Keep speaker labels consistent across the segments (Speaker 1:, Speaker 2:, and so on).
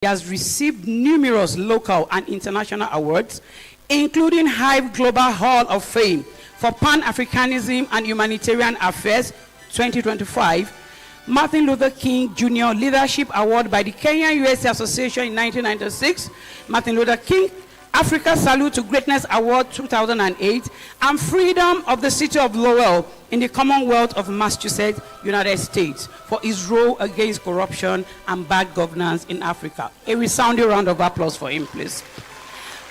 Speaker 1: He has received numerous local and international awards, including Hive Global Hall of Fame for Pan-Africanism and Humanitarian Affairs 2025, Martin Luther King Jr. Leadership Award by the Kenya-USA Association in 1996, Martin Luther King Africa Salute to Greatness Award 2008, and Freedom of the City of Lowell in the Commonwealth of Massachusetts, United States, for his role against corruption and bad governance in Africa. A resounding round of applause for him, please.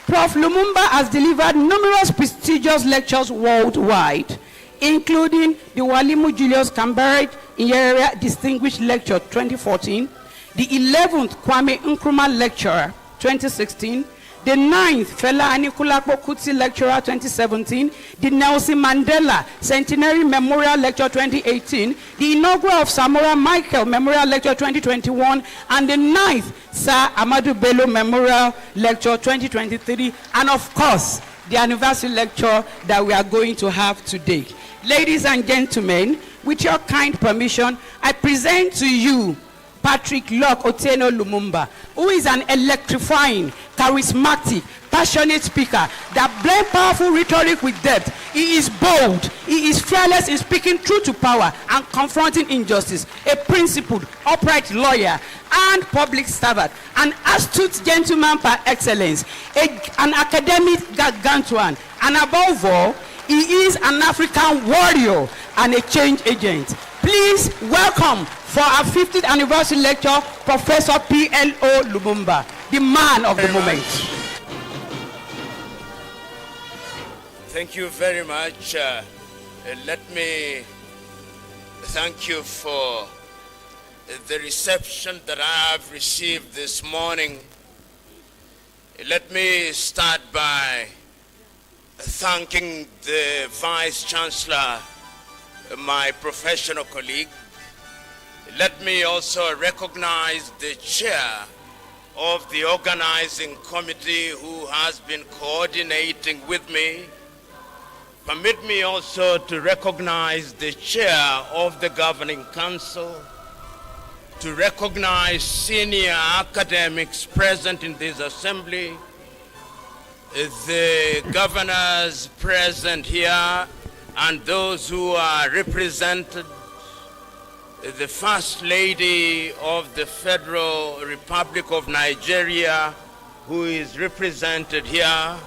Speaker 1: Prof Lumumba has delivered numerous prestigious lectures worldwide, including the Walimu Julius Kambarage Nyerere Distinguished Lecture 2014, the 11th Kwame Nkrumah Lecturer 2016, the 9th Fela Anikulapo Kuti Lecturer 2017, the Nelson Mandela Centenary Memorial Lecture 2018, the inaugural of Samora Michael Memorial Lecture 2021, and the 9th Sir Amadou Bello Memorial Lecture 2023, and of course, the anniversary lecture that we are going to have today. Ladies and gentlemen, with your kind permission, I present to you Patrick Locke Otieno Lumumba, who is an electrifying, charismatic, passionate speaker that blends powerful rhetoric with depth. He is bold, he is fearless in speaking truth to power and confronting injustice, a principled, upright lawyer and public servant, an astute gentleman par excellence, an academic gargantuan, and above all, he is an African warrior and a change agent. Please welcome for our 50th anniversary lecture, Professor P.L.O. Lumumba, the man of the moment.
Speaker 2: Thank you very much. Let me thank you for the reception that I have received this morning. Let me start by thanking the Vice Chancellor, my professional colleague. Let me also recognize the chair of the organizing committee who has been coordinating with me. Permit me also to recognize the chair of the governing council, to recognize senior academics present in this assembly, the governors present here, and those who are represented, the First Lady of the Federal Republic of Nigeria, who is represented here,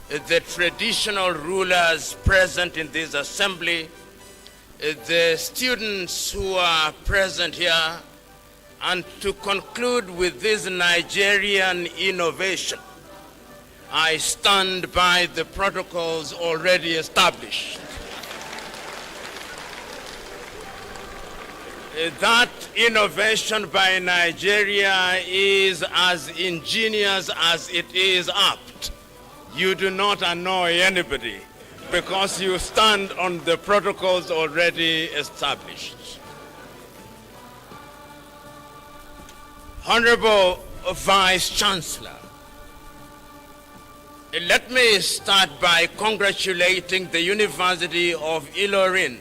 Speaker 2: the traditional rulers present in this assembly, the students who are present here, and to conclude with this Nigerian innovation, I stand by the protocols already established. That innovation by Nigeria is as ingenious as it is apt. You do not annoy anybody because you stand on the protocols already established. Honorable Vice Chancellor, let me start by congratulating the University of Ilorin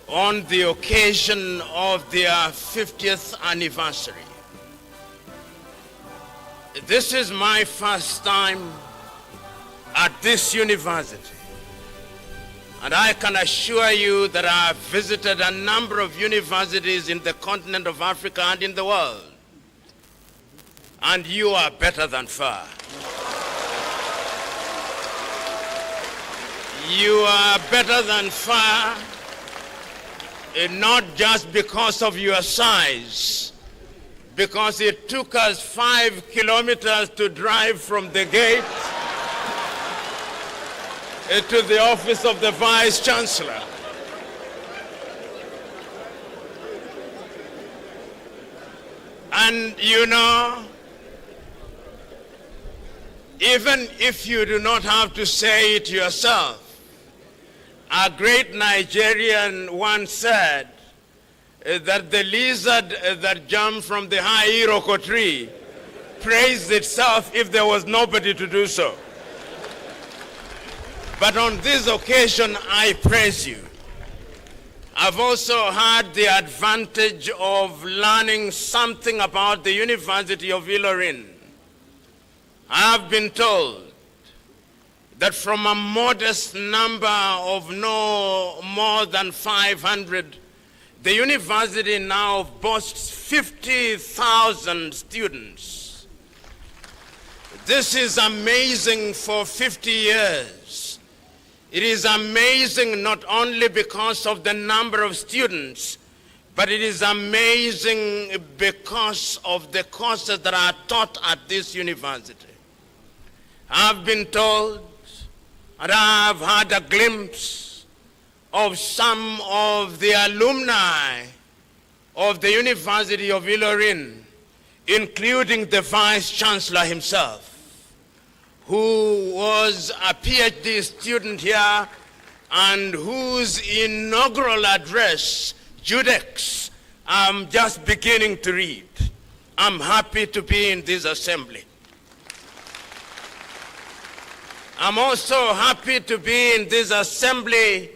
Speaker 2: on the occasion of their 50th anniversary. This is my first time at this university, and I can assure you that I have visited a number of universities in the continent of Africa and in the world, and you are better than far. You are better than far, not just because of your size, because it took us 5 kilometers to drive from the gate to the office of the Vice Chancellor. And you know, even if you do not have to say it yourself, a great Nigerian once said that the lizard that jumped from the high Iroko tree praised itself if there was nobody to do so. But on this occasion, I praise you. I've also had the advantage of learning something about the University of Ilorin. I have been told that from a modest number of no more than 500, the university now boasts 50,000 students. This is amazing for 50 years. It is amazing not only because of the number of students, but it is amazing because of the courses that are taught at this university. I've been told, and I've had a glimpse of some of the alumni of the University of Ilorin, including the Vice Chancellor himself, who was a PhD student here and whose inaugural address, Judex, I'm just beginning to read. I'm happy to be in this assembly. I'm also happy to be in this assembly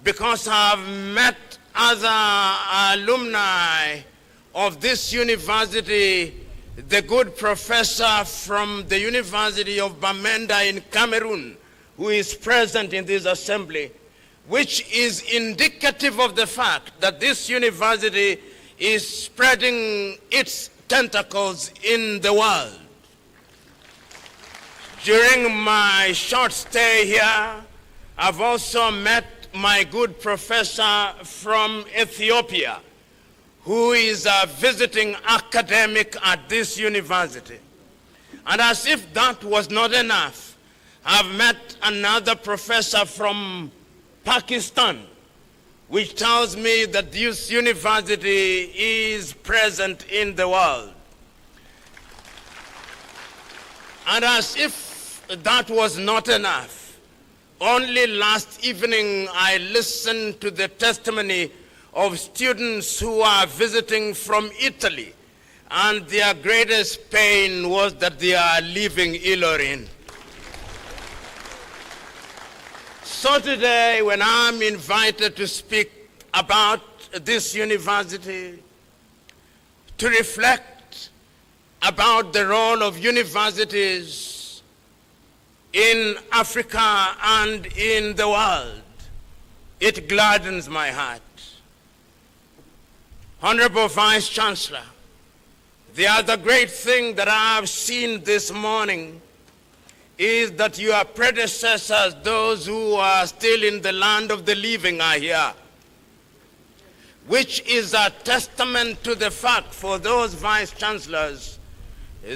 Speaker 2: because I've met other alumni of this university, the good professor from the University of Bamenda in Cameroon, who is present in this assembly, which is indicative of the fact that this university is spreading its tentacles in the world. During my short stay here, I've also met my good professor from Ethiopia, who is a visiting academic at this university. And as if that was not enough, I've met another professor from Pakistan, which tells me that this university is present in the world. And as if that was not enough, only last evening I listened to the testimony of students who are visiting from Italy, and their greatest pain was that they are leaving Ilorin. So today, when I'm invited to speak about this university, to reflect about the role of universities in Africa and in the world, it gladdens my heart. Honorable Vice Chancellor, the other great thing that I have seen this morning is that your predecessors, those who are still in the land of the living, are here, which is a testament to the fact for those Vice Chancellors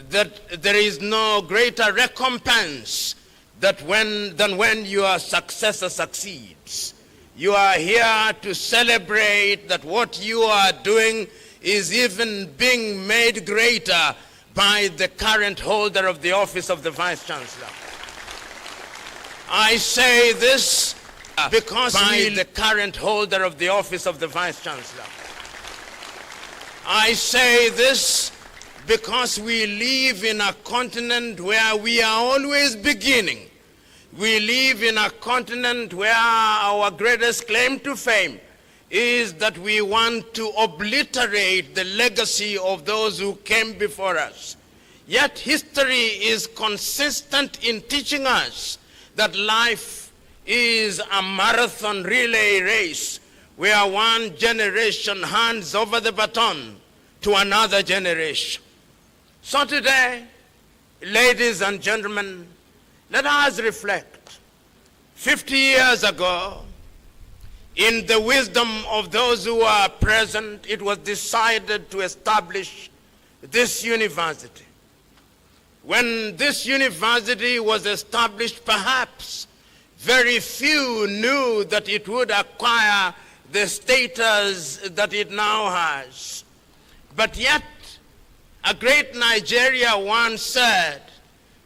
Speaker 2: that there is no greater recompense than when your successor succeeds. You are here to celebrate that what you are doing is even being made greater by the current holder of the office of the Vice Chancellor. I say this because the current holder of the office of the Vice Chancellor. I say this because we live in a continent where we are always beginning. We live in a continent where our greatest claim to fame is that we want to obliterate the legacy of those who came before us. Yet history is consistent in teaching us that life is a marathon relay race where one generation hands over the baton to another generation. So today, ladies and gentlemen, let us reflect. 50 years ago, in the wisdom of those who are present, it was decided to establish this university. When this university was established, perhaps very few knew that it would acquire the status that it now has. But yet, a great Nigeria once said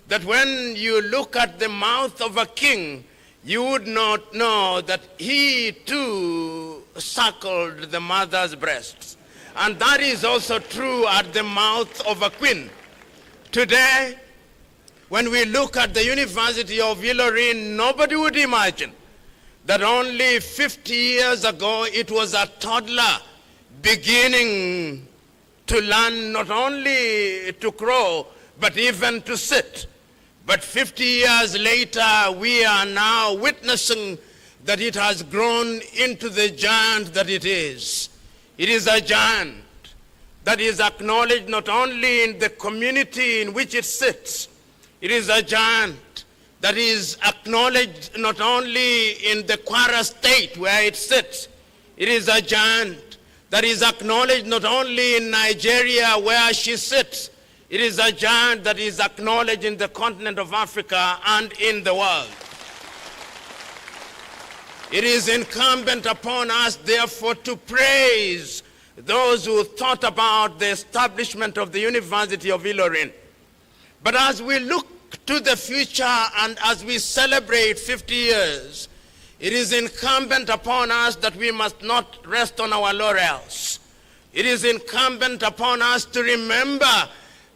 Speaker 2: that when you look at the mouth of a king, you would not know that he too suckled the mother's breasts. And that is also true at the mouth of a queen. Today, when we look at the University of Ilorin, nobody would imagine that only 50 years ago it was a toddler beginning to learn not only to crawl, but even to sit. But 50 years later, we are now witnessing that it has grown into the giant that it is. It is a giant that is acknowledged not only in the community in which it sits. It is a giant that is acknowledged not only in the Kwara state where it sits. It is a giant that is acknowledged not only in Nigeria where she sits. It is a giant that is acknowledged in the continent of Africa and in the world. It is incumbent upon us, therefore, to praise those who thought about the establishment of the University of Ilorin. But as we look to the future and as we celebrate 50 years, it is incumbent upon us that we must not rest on our laurels. It is incumbent upon us to remember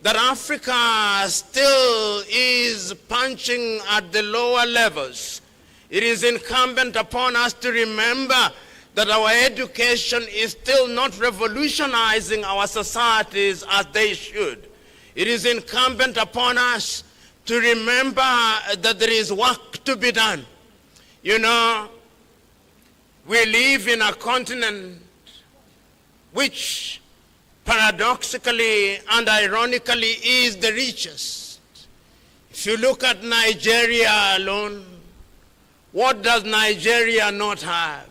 Speaker 2: that Africa still is punching at the lower levels. It is incumbent upon us to remember that our education is still not revolutionizing our societies as they should. It is incumbent upon us to remember that there is work to be done. You know, we live in a continent which paradoxically and ironically is the richest. If you look at Nigeria alone, what does Nigeria not have?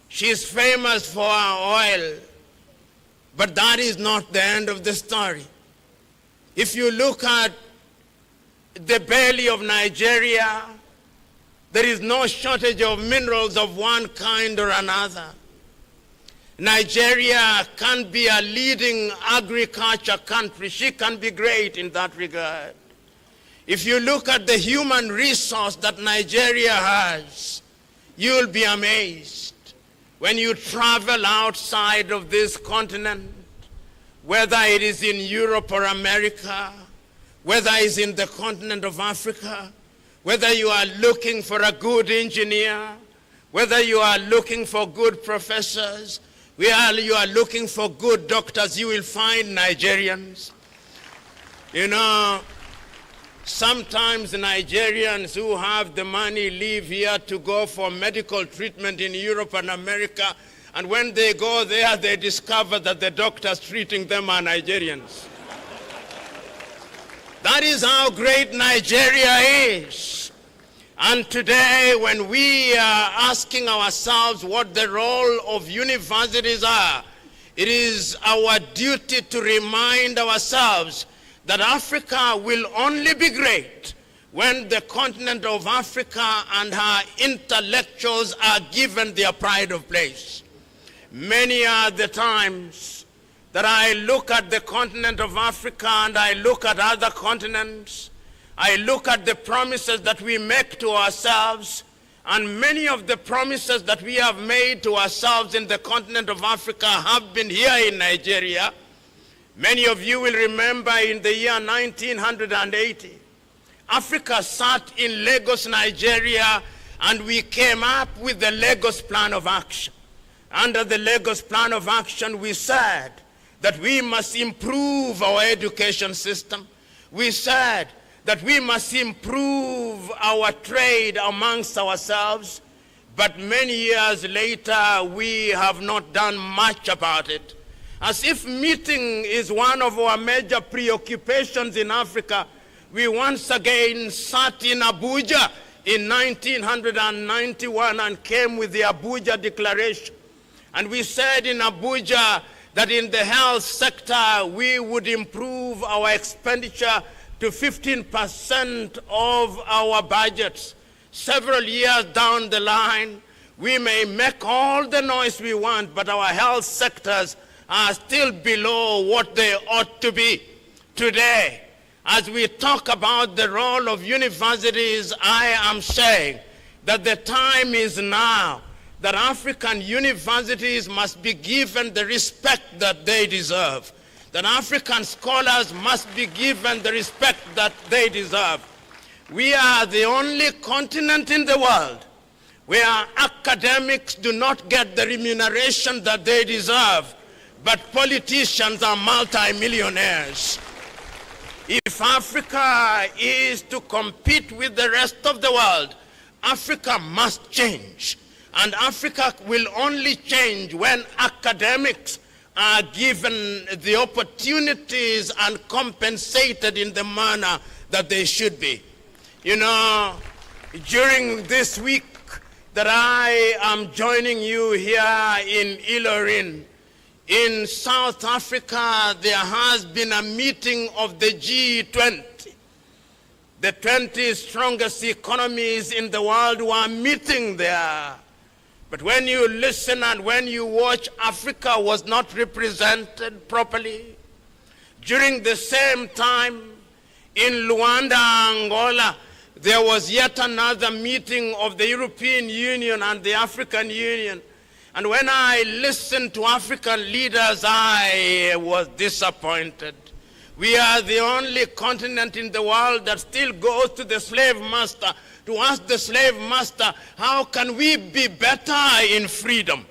Speaker 2: She is famous for her oil, but that is not the end of the story. If you look at the belly of Nigeria, there is no shortage of minerals of one kind or another. Nigeria can be a leading agriculture country. She can be great in that regard. If you look at the human resource that Nigeria has, you'll be amazed. When you travel outside of this continent, whether it is in Europe or America, whether it's in the continent of Africa, whether you are looking for a good engineer, whether you are looking for good professors, whether you are looking for good doctors, you will find Nigerians. You know, sometimes Nigerians who have the money leave here to go for medical treatment in Europe and America, and when they go there, they discover that the doctors treating them are Nigerians. That is how great Nigeria is. And today, when we are asking ourselves what the role of universities are, it is our duty to remind ourselves that Africa will only be great when the continent of Africa and her intellectuals are given their pride of place. Many are the times that I look at the continent of Africa and I look at other continents. I look at the promises that we make to ourselves, and many of the promises that we have made to ourselves in the continent of Africa have been here in Nigeria. Many of you will remember in the year 1980, Africa sat in Lagos, Nigeria, and we came up with the Lagos Plan of Action. Under the Lagos Plan of Action, we said that we must improve our education system. We said that we must improve our trade amongst ourselves. But many years later, we have not done much about it. As if meeting is one of our major preoccupations in Africa, we once again sat in Abuja in 1991 and came with the Abuja Declaration. And we said in Abuja that in the health sector, we would improve our expenditure to 15% of our budgets. Several years down the line, we may make all the noise we want, but our health sectors are still below what they ought to be. Today, as we talk about the role of universities, I am saying that the time is now that African universities must be given the respect that they deserve. That African scholars must be given the respect that they deserve. We are the only continent in the world where academics do not get the remuneration that they deserve, but politicians are multimillionaires. If Africa is to compete with the rest of the world, Africa must change. And Africa will only change when academics are given the opportunities and compensated in the manner that they should be. You know, during this week that I am joining you here in Ilorin, in South Africa, there has been a meeting of the G20. The 20 strongest economies in the world were meeting there. But when you listen and when you watch, Africa was not represented properly. During the same time, in Luanda, Angola, there was yet another meeting of the European Union and the African Union. And when I listened to African leaders, I was disappointed. We are the only continent in the world that still goes to the slave master to ask the slave master, how can we be better in freedom?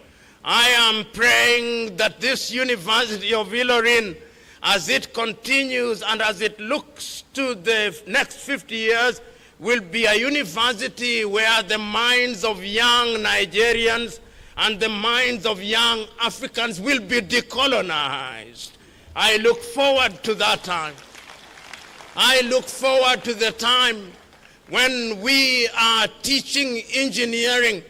Speaker 2: I am praying that this University of Ilorin, as it continues and as it looks to the next 50 years, will be a university where the minds of young Nigerians and the minds of young Africans will be decolonized. I look forward to that time. I look forward to the time when we are teaching engineering.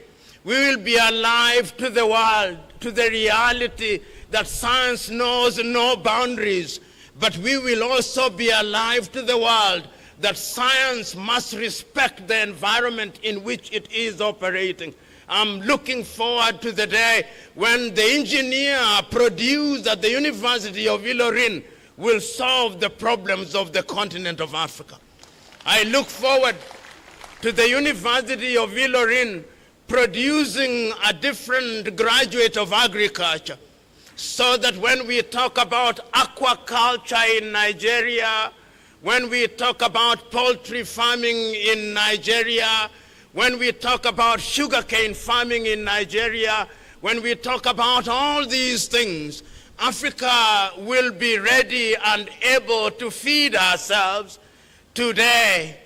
Speaker 2: We will be alive to the world, to the reality that science knows no boundaries. But we will also be alive to the world that science must respect the environment in which it is operating. I'm looking forward to the day when the engineer produced at the University of Ilorin will solve the problems of the continent of Africa. I look forward to the University of Ilorin producing a different graduate of agriculture, so that when we talk about aquaculture in Nigeria, when we talk about poultry farming in Nigeria, when we talk about sugarcane farming in Nigeria, when we talk about all these things, Africa will be ready and able to feed ourselves. Today,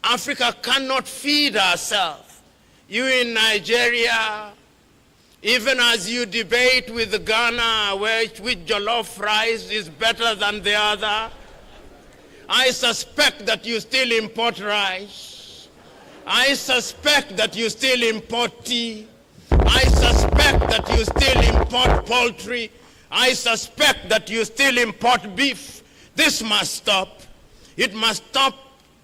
Speaker 2: Africa cannot feed ourselves. You in Nigeria, even as you debate with Ghana which jollof rice is better than the other, I suspect that you still import rice. I suspect that you still import tea. I suspect that you still import poultry. I suspect that you still import beef. This must stop. It must stop,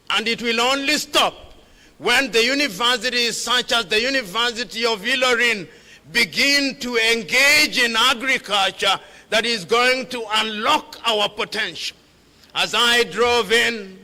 Speaker 2: and it will only stop when the universities such as the University of Ilorin begin to engage in agriculture that is going to unlock our potential. As I drove in,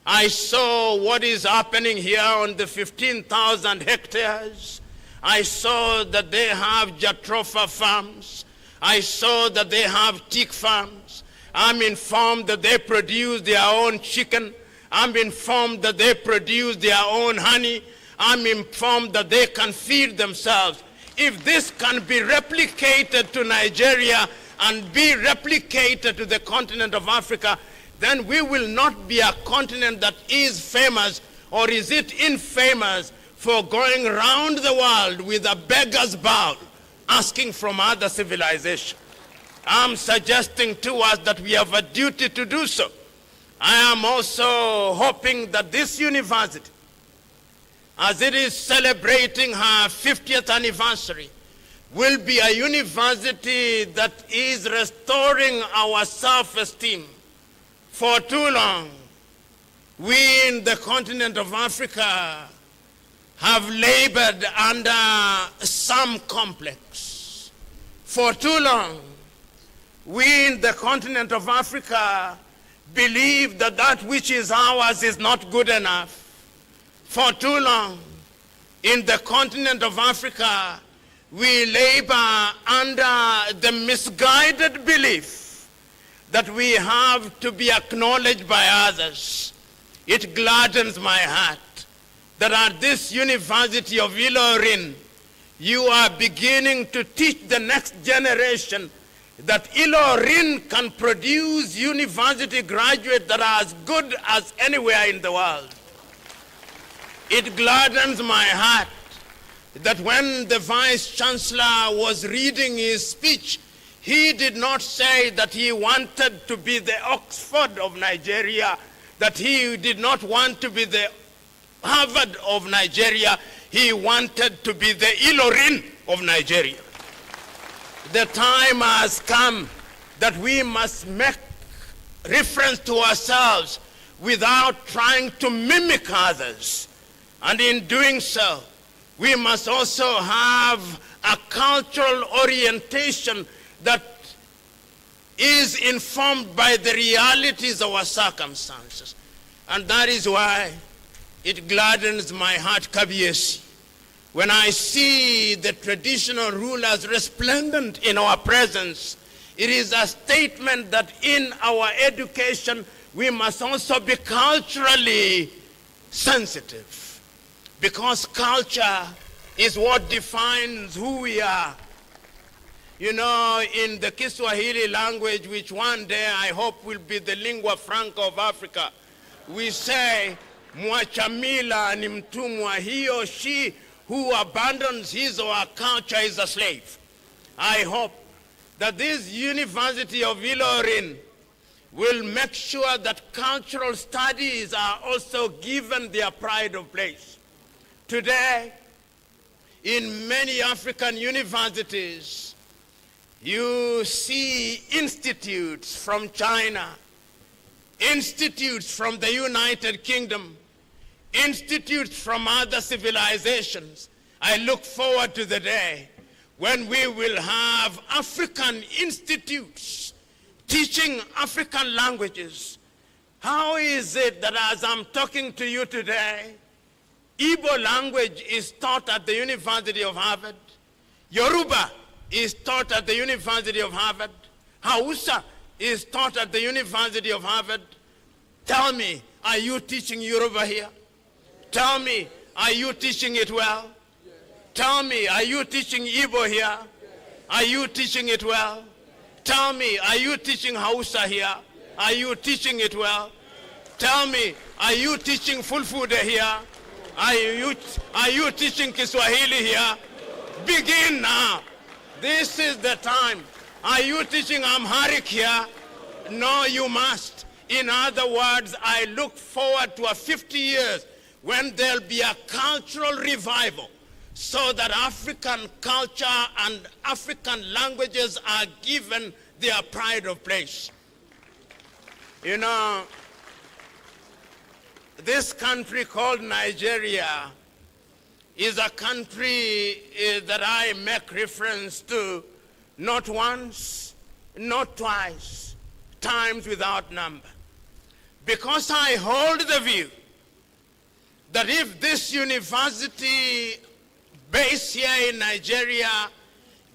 Speaker 2: I saw what is happening here on the 15,000 hectares. I saw that they have jatropha farms. I saw that they have teak farms. I'm informed that they produce their own chicken. I'm informed that they produce their own honey. I'm informed that they can feed themselves. If this can be replicated to Nigeria and be replicated to the continent of Africa, then we will not be a continent that is famous, or is it infamous, for going around the world with a beggar's bowl, asking from other civilizations. I'm suggesting to us that we have a duty to do so. I am also hoping that this university, as it is celebrating her 50th anniversary, will be a university that is restoring our self-esteem. For too long, we in the continent of Africa have labored under some complex. For too long, we in the continent of Africa believe that that which is ours is not good enough. For too long, in the continent of Africa, we labor under the misguided belief that we have to be acknowledged by others. It gladdens my heart that at this University of Ilorin, you are beginning to teach the next generation that Ilorin can produce university graduates that are as good as anywhere in the world. It gladdens my heart that when the Vice Chancellor was reading his speech, he did not say that he wanted to be the Oxford of Nigeria, that he did not want to be the Harvard of Nigeria. He wanted to be the Ilorin of Nigeria. The time has come that we must make reference to ourselves without trying to mimic others. And in doing so, we must also have a cultural orientation that is informed by the realities of our circumstances. And that is why it gladdens my heart, Kabiesi, when I see the traditional rulers resplendent in our presence. It is a statement that in our education, we must also be culturally sensitive, because culture is what defines who we are. You know, in the Kiswahili language, which one day I hope will be the lingua franca of Africa, we say, Mwachamila ni mtumwa, he or she who abandons his or her culture is a slave. I hope that this University of Ilorin will make sure that cultural studies are also given their pride of place. Today, in many African universities, you see institutes from China, institutes from the United Kingdom, institutes from other civilizations. I look forward to the day when we will have African institutes teaching African languages. How is it that as I'm talking to you today, Igbo language is taught at the University of Harvard, Yoruba is taught at the University of Harvard, Hausa is taught at the University of Harvard? Tell me, are you teaching Yoruba here? Tell me, are you teaching it well? Tell me, are you teaching Igbo here? Are you teaching it well? Tell me, are you teaching Hausa here? Are you teaching it well? Tell me, are you teaching Fulfude here? Are you teaching Kiswahili here? Begin now. This is the time. Are you teaching Amharic here? No, you must. In other words, I look forward to a 50 years when there'll be a cultural revival so that African culture and African languages are given their pride of place. You know, this country called Nigeria is a country that I make reference to not once, not twice, times without number. Because I hold the view that if this university based here in Nigeria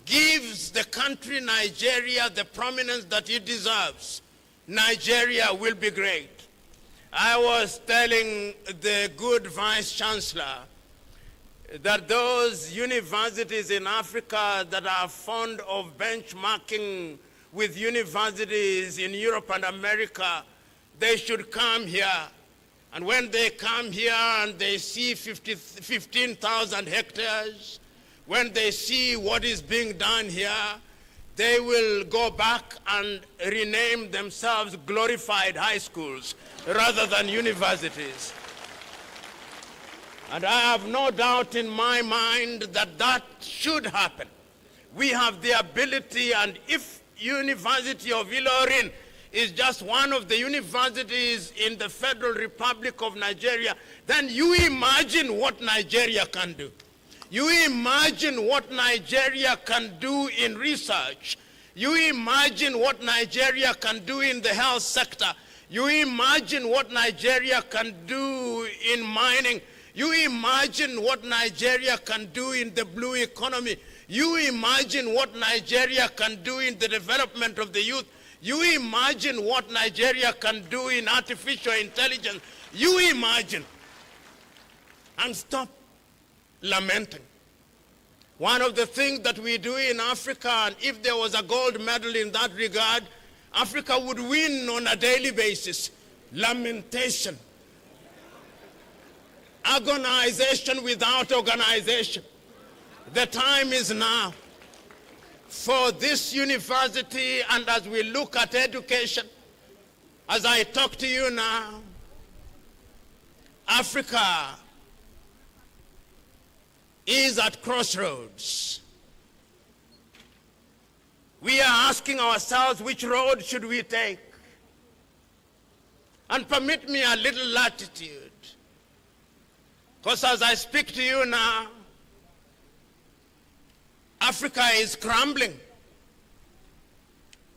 Speaker 2: gives the country Nigeria the prominence that it deserves, Nigeria will be great. I was telling the good Vice Chancellor that those universities in Africa that are fond of benchmarking with universities in Europe and America, they should come here. And when they come here and they see 15,000 hectares, when they see what is being done here, they will go back and rename themselves glorified high schools rather than universities. And I have no doubt in my mind that that should happen. We have the ability, and if University of Ilorin is just one of the universities in the Federal Republic of Nigeria, then you imagine what Nigeria can do. You imagine what Nigeria can do in research. You imagine what Nigeria can do in the health sector. You imagine what Nigeria can do in mining. You imagine what Nigeria can do in the blue economy. You imagine what Nigeria can do in the development of the youth. You imagine what Nigeria can do in artificial intelligence. You imagine. and stop lamenting. One of the things that we do in Africa, and if there was a gold medal in that regard, Africa would win on a daily basis. Lamentation. Agonization without organization. The time is now for this university, and as we look at education, as I talk to you now, Africa is at crossroads. We are asking ourselves, which road should we take? And permit me a little latitude, because as I speak to you now, Africa is crumbling.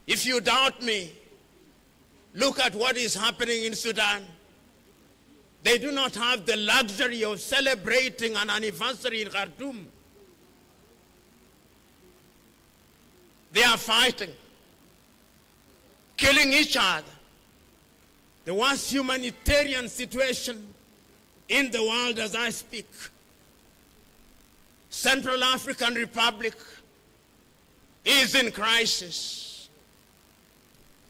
Speaker 2: If you doubt me, look at what is happening in Sudan. They do not have the luxury of celebrating an anniversary in Khartoum. They are fighting, killing each other. The worst humanitarian situation in the world as I speak. Central African Republic is in crisis.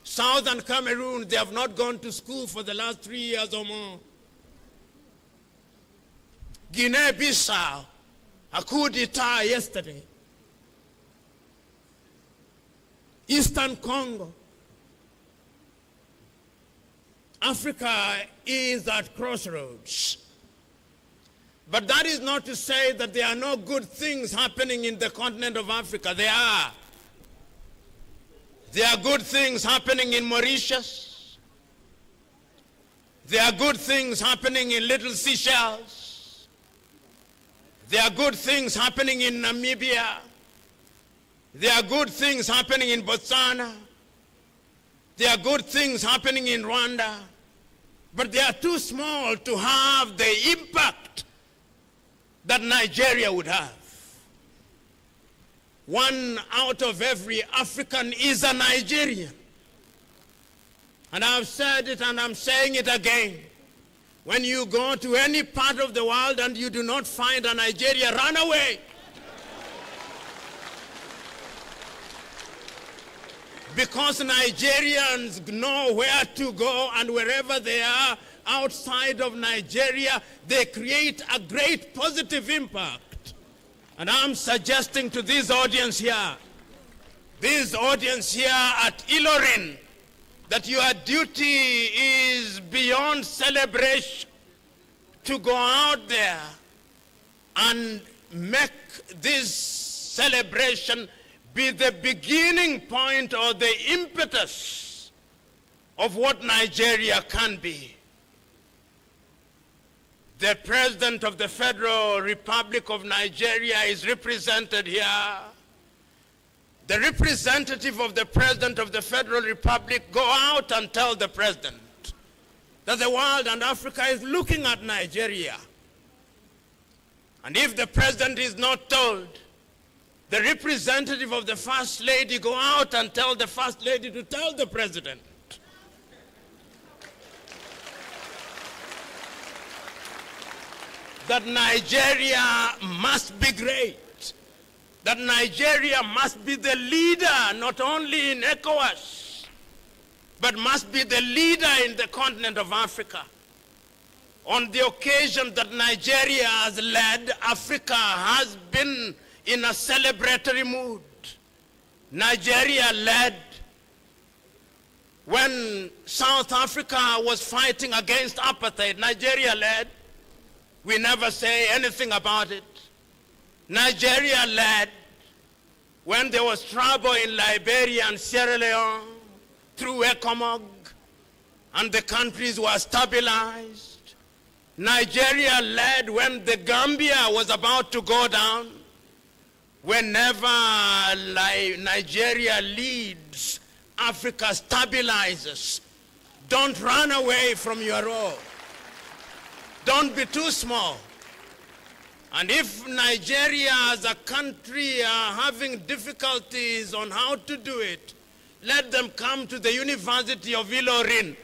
Speaker 2: Southern Cameroon, they have not gone to school for the last 3 years or more. Guinea-Bissau, a coup d'etat yesterday. Eastern Congo. Africa is at crossroads. But that is not to say that there are no good things happening in the continent of Africa. There are. There are good things happening in Mauritius. There are good things happening in Little Seychelles. There are good things happening in Namibia. There are good things happening in Botswana. There are good things happening in Rwanda. But they are too small to have the impact that Nigeria would have. 1 out of every African is a Nigerian. And I've said it and I'm saying it again. When you go to any part of the world and you do not find a Nigeria, run away. Because Nigerians know where to go, and wherever they are outside of Nigeria, they create a great positive impact. And I'm suggesting to this audience here at Ilorin, that your duty is beyond celebration to go out there and make this celebration be the beginning point or the impetus of what Nigeria can be. The President of the Federal Republic of Nigeria is represented here. The representative of the President of the Federal Republic, go out and tell the President that the world and Africa is looking at Nigeria. And if the President is not told, the representative of the First Lady, go out and tell the First Lady to tell the President. That Nigeria must be great. That Nigeria must be the leader, not only in ECOWAS, but must be the leader in the continent of Africa. On the occasion that Nigeria has led, Africa has been in a celebratory mood. Nigeria led when South Africa was fighting against apartheid. Nigeria led. We never say anything about it. Nigeria led when there was trouble in Liberia and Sierra Leone through ECOMOG, and the countries were stabilized. Nigeria led when the Gambia was about to go down. Whenever Nigeria leads, Africa stabilizes. Don't run away from your role. Don't be too small. And if Nigeria as a country are having difficulties on how to do it, let them come to the University of Ilorin.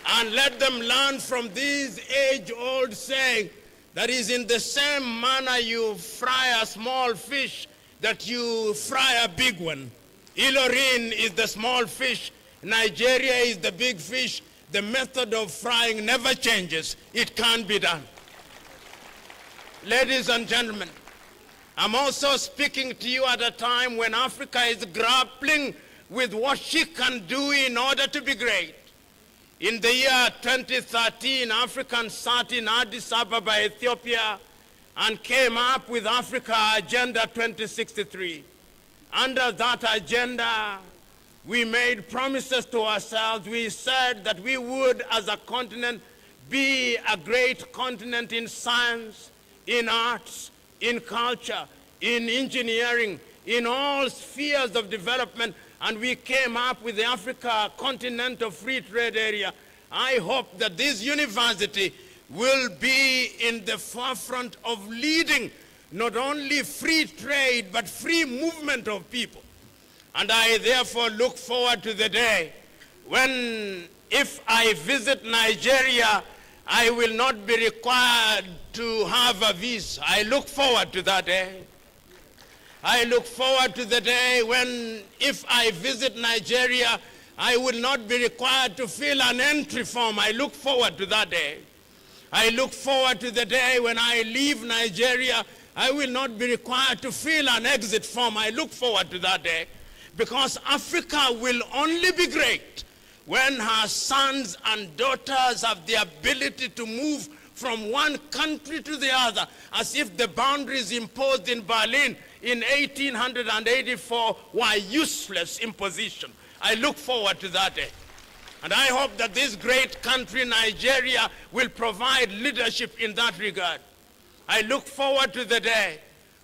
Speaker 2: And let them learn from this age-old saying that is in the same manner you fry a small fish that you fry a big one. Ilorin is the small fish. Nigeria is the big fish. The method of frying never changes. It can be done. Ladies and gentlemen, I'm also speaking to you at a time when Africa is grappling with what she can do in order to be great. In the year 2013, Africans sat in Addis Ababa, Ethiopia, and came up with Africa Agenda 2063. Under that agenda, we made promises to ourselves. We said that we would, as a continent, be a great continent in science, in arts, in culture, in engineering, in all spheres of development, and we came up with the Africa Continental Free Trade Area. I hope that this university will be in the forefront of leading not only free trade, but free movement of people. And I therefore look forward to the day when, if I visit Nigeria, I will not be required to have a visa. I look forward to that day. I look forward to the day when, if I visit Nigeria, I will not be required to fill an entry form. I look forward to that day. I look forward to the day when I leave Nigeria, I will not be required to fill an exit form. I look forward to that day, because Africa will only be great when her sons and daughters have the ability to move from one country to the other, as if the boundaries imposed in Berlin in 1884 were useless imposition. I look forward to that day. And I hope that this great country, Nigeria, will provide leadership in that regard. I look forward to the day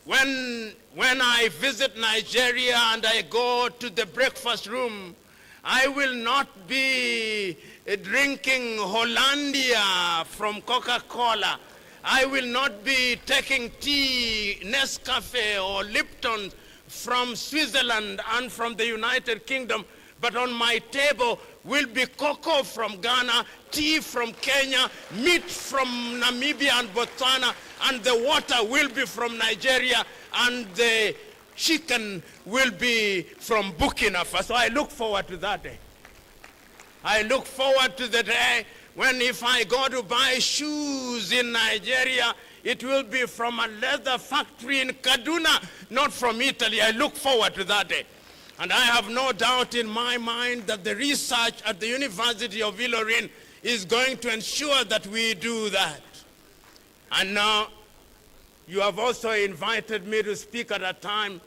Speaker 2: when I visit Nigeria and I go to the breakfast room, I will not be drinking Hollandia from Coca-Cola. I will not be taking tea, Nescafe or Lipton from Switzerland and from the United Kingdom, but on my table will be cocoa from Ghana, tea from Kenya, meat from Namibia and Botswana, and the water will be from Nigeria, and the chicken will be from Burkina Faso. I look forward to that day. I look forward to the day when, if I go to buy shoes in Nigeria, it will be from a leather factory in Kaduna, not from Italy. I look forward to that day. And I have no doubt in my mind that the research at the University of Ilorin is going to ensure that we do that. And now, you have also invited me to speak at a time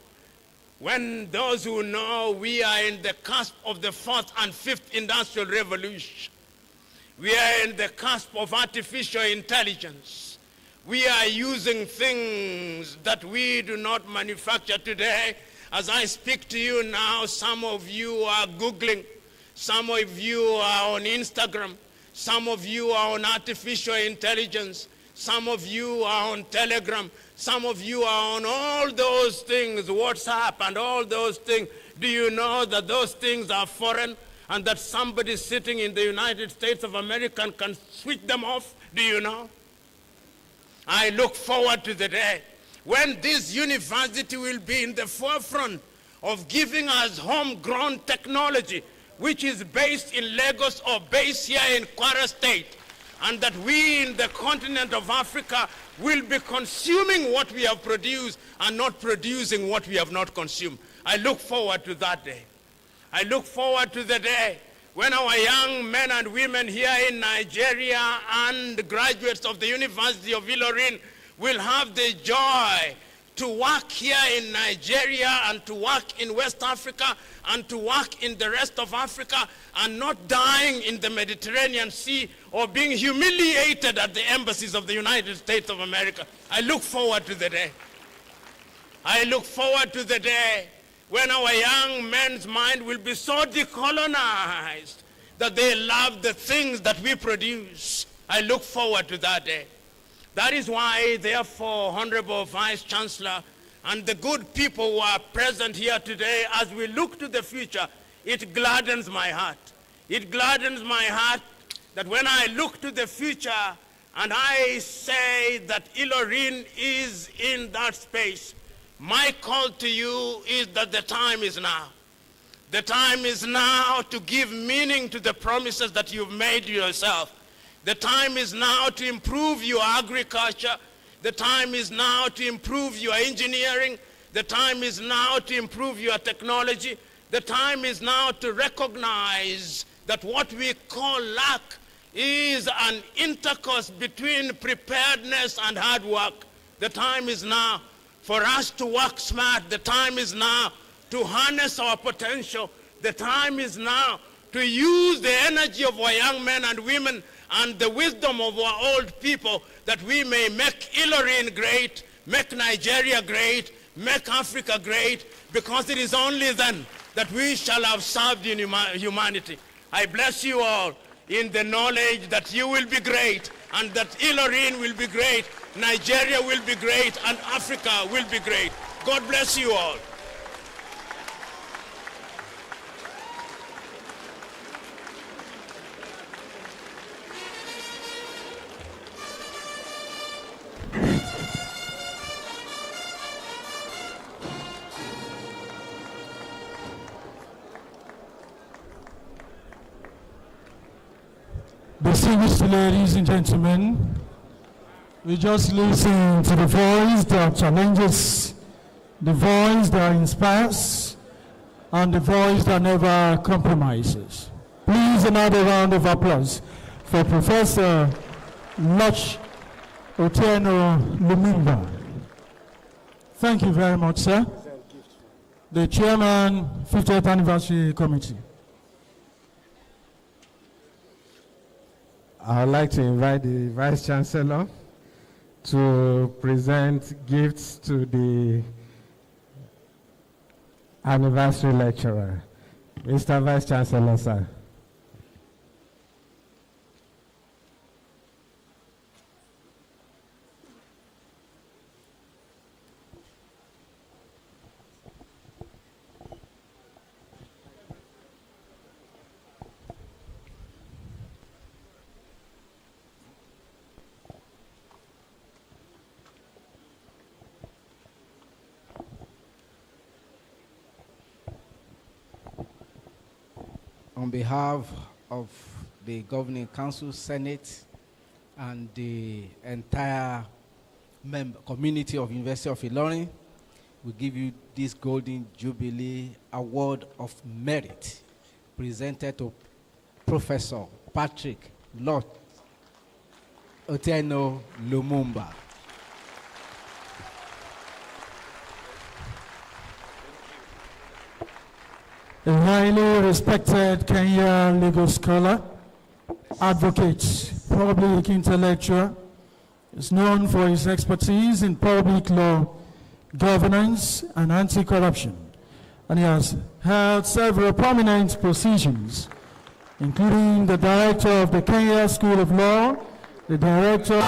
Speaker 2: when those who know we are in the cusp of the fourth and fifth industrial revolution. We are in the cusp of artificial intelligence. We are using things that we do not manufacture today. As I speak to you now, some of you are Googling, some of you are on Instagram, some of you are on artificial intelligence, some of you are on Telegram, some of you are on all those things, WhatsApp and all those things. Do you know that those things are foreign and that somebody sitting in the United States of America can switch them off? Do you know? I look forward to the day when this university will be in the forefront of giving us homegrown technology, which is based in Lagos or based here in Kwara State, and that we in the continent of Africa will be consuming what we have produced and not producing what we have not consumed. I look forward to that day. I look forward to the day when our young men and women here in Nigeria and graduates of the University of Ilorin will have the joy to work here in Nigeria and to work in West Africa and to work in the rest of Africa and not dying in the Mediterranean Sea or being humiliated at the embassies of the United States of America. I look forward to the day. I look forward to the day when our young men's mind will be so decolonized that they love the things that we produce. I look forward to that day. That is why, therefore, Honorable Vice Chancellor and the good people who are present here today, as we look to the future, it gladdens my heart. It gladdens my heart that when I look to the future and I say that Ilorin is in that space, my call to you is that the time is now. The time is now to give meaning to the promises that you've made yourself. The time is now to improve your agriculture. The time is now to improve your engineering. The time is now to improve your technology. The time is now to recognize that what we call luck is an intercourse between preparedness and hard work. The time is now for us to work smart. The time is now to harness our potential. The time is now to use the energy of our young men and women and the wisdom of our old people that we may make Ilorin great, make Nigeria great, make Africa great, because it is only then that we shall have served in humanity. I bless you all in the knowledge that you will be great and that Ilorin will be great, Nigeria will be great, and Africa will be great. God bless you all.
Speaker 3: Distinguished ladies and gentlemen, we just listen to the voice that challenges, the voice that inspires, and the voice that never compromises. Please another round of applause for Professor Lumumba. Thank you very much, sir. The Chairman, 50th Anniversary Committee.
Speaker 4: I would like to invite the Vice Chancellor to present gifts to the anniversary lecturer. Mr. Vice Chancellor, sir.
Speaker 5: On behalf of the Governing Council, Senate, and the entire community of University of Ilorin, we give you this Golden Jubilee Award of Merit presented to Professor Patrick Lord Otieno Lumumba.
Speaker 3: A highly respected Kenyan legal scholar, advocate, public intellectual, is known for his expertise in public law, governance, and anti-corruption. And he has held several prominent positions, including the director of the Kenya School of Law, the director